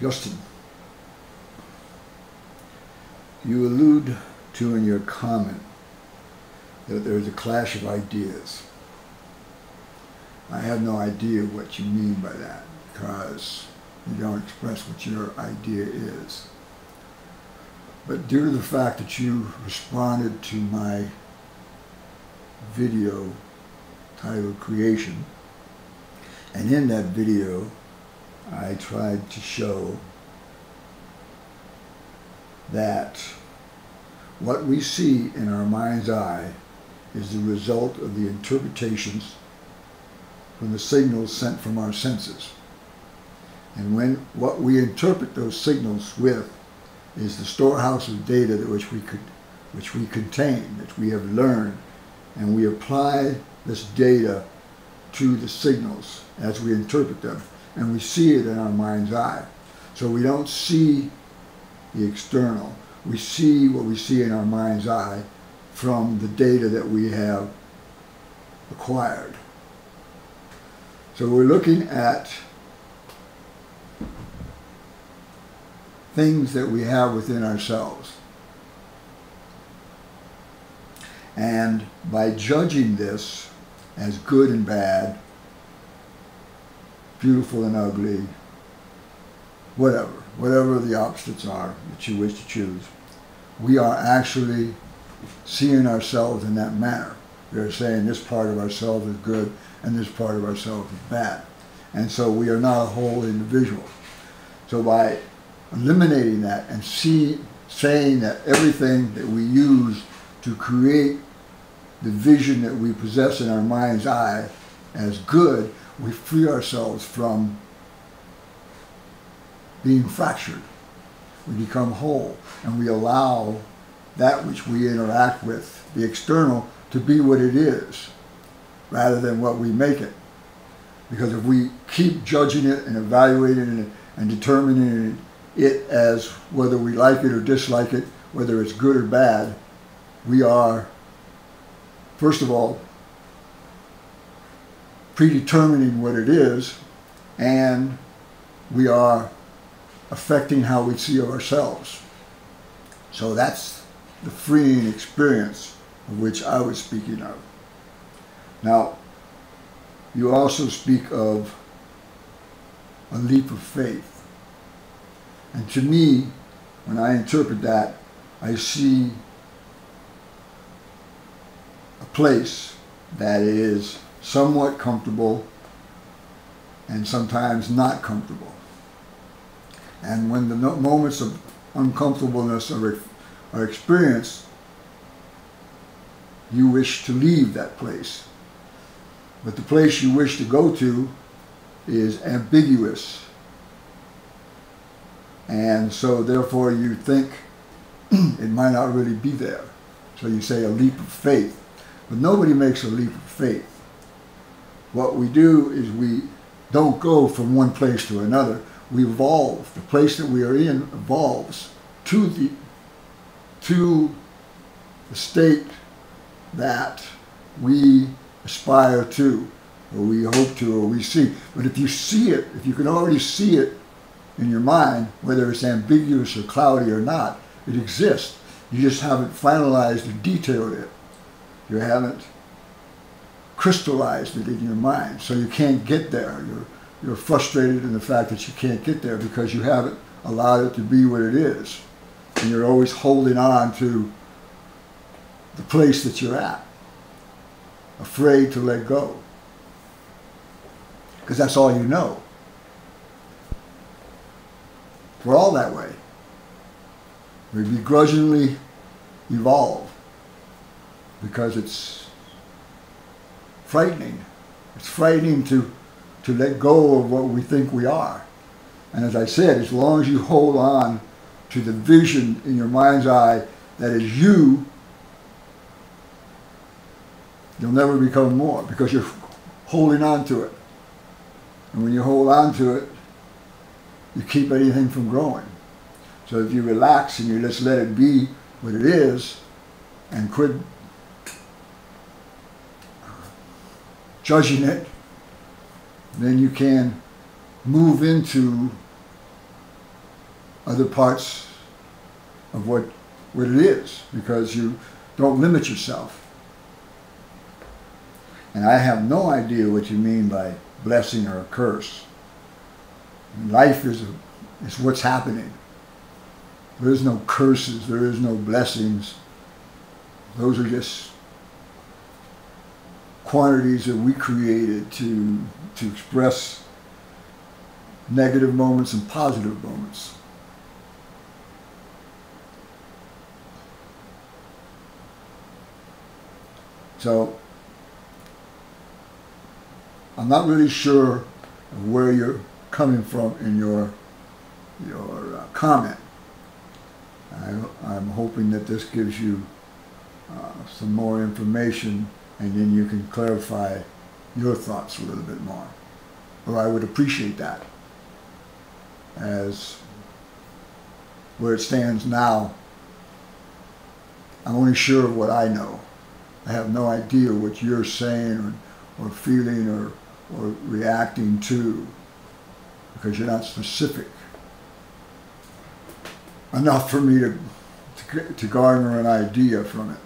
Justin, you allude to in your comment that there's a clash of ideas. I have no idea what you mean by that, because you don't express what your idea is. But due to the fact that you responded to my video titled Creation, and in that video I tried to show that what we see in our mind's eye is the result of the interpretations from the signals sent from our senses. And when what we interpret those signals with is the storehouse of data that which we contain, which we have learned, and we apply this data to the signals as we interpret them, and we see it in our mind's eye. So we don't see the external. We see what we see in our mind's eye from the data that we have acquired. So we're looking at things that we have within ourselves. And by judging this as good and bad, beautiful and ugly, whatever the opposites are that you wish to choose, we are actually seeing ourselves in that manner. We are saying this part of ourselves is good and this part of ourselves is bad. And so we are not a whole individual. So by eliminating that and saying that everything that we use to create the vision that we possess in our mind's eye as good, we free ourselves from being fractured. We become whole, and we allow that which we interact with, the external, to be what it is, rather than what we make it. Because if we keep judging it and evaluating it and determining it as whether we like it or dislike it, whether it's good or bad, we are, first of all, predetermining what it is, and we are affecting how we see ourselves. So that's the freeing experience of which I was speaking of. Now, you also speak of a leap of faith. And to me, when I interpret that, I see a place that is somewhat comfortable and sometimes not comfortable. And when the moments of uncomfortableness are experienced, you wish to leave that place. But the place you wish to go to is ambiguous. And so therefore you think it might not really be there. So you say a leap of faith. But nobody makes a leap of faith. What we do is we don't go from one place to another. We evolve. The place that we are in evolves to the state that we aspire to, or we hope to, or we see. But if you see it, if you can already see it in your mind, whether it's ambiguous or cloudy or not, it exists. You just haven't finalized or detailed it. You haven't crystallized it in your mind, so you can't get there. You're frustrated in the fact that you can't get there because you haven't allowed it to be what it is. And you're always holding on to the place that you're at, afraid to let go. Because that's all you know. We're all that way. We begrudgingly evolve because it's frightening. It's frightening to let go of what we think we are. And as I said, as long as you hold on to the vision in your mind's eye that is you, you'll never become more because you're holding on to it. And when you hold on to it, you keep anything from growing. So if you relax and you just let it be what it is and quit judging it, then you can move into other parts of what it is, because you don't limit yourself. And I have no idea what you mean by blessing or a curse. Life is what's happening. There is no curses, there is no blessings. Those are just quantities that we created to express negative moments and positive moments. So I'm not really sure of where you're coming from in your comment. I'm hoping that this gives you some more information, and then you can clarify your thoughts a little bit more. Or I would appreciate that. As where it stands now, I'm only sure of what I know. I have no idea what you're saying or feeling or reacting to, because you're not specific enough for me to garner an idea from it.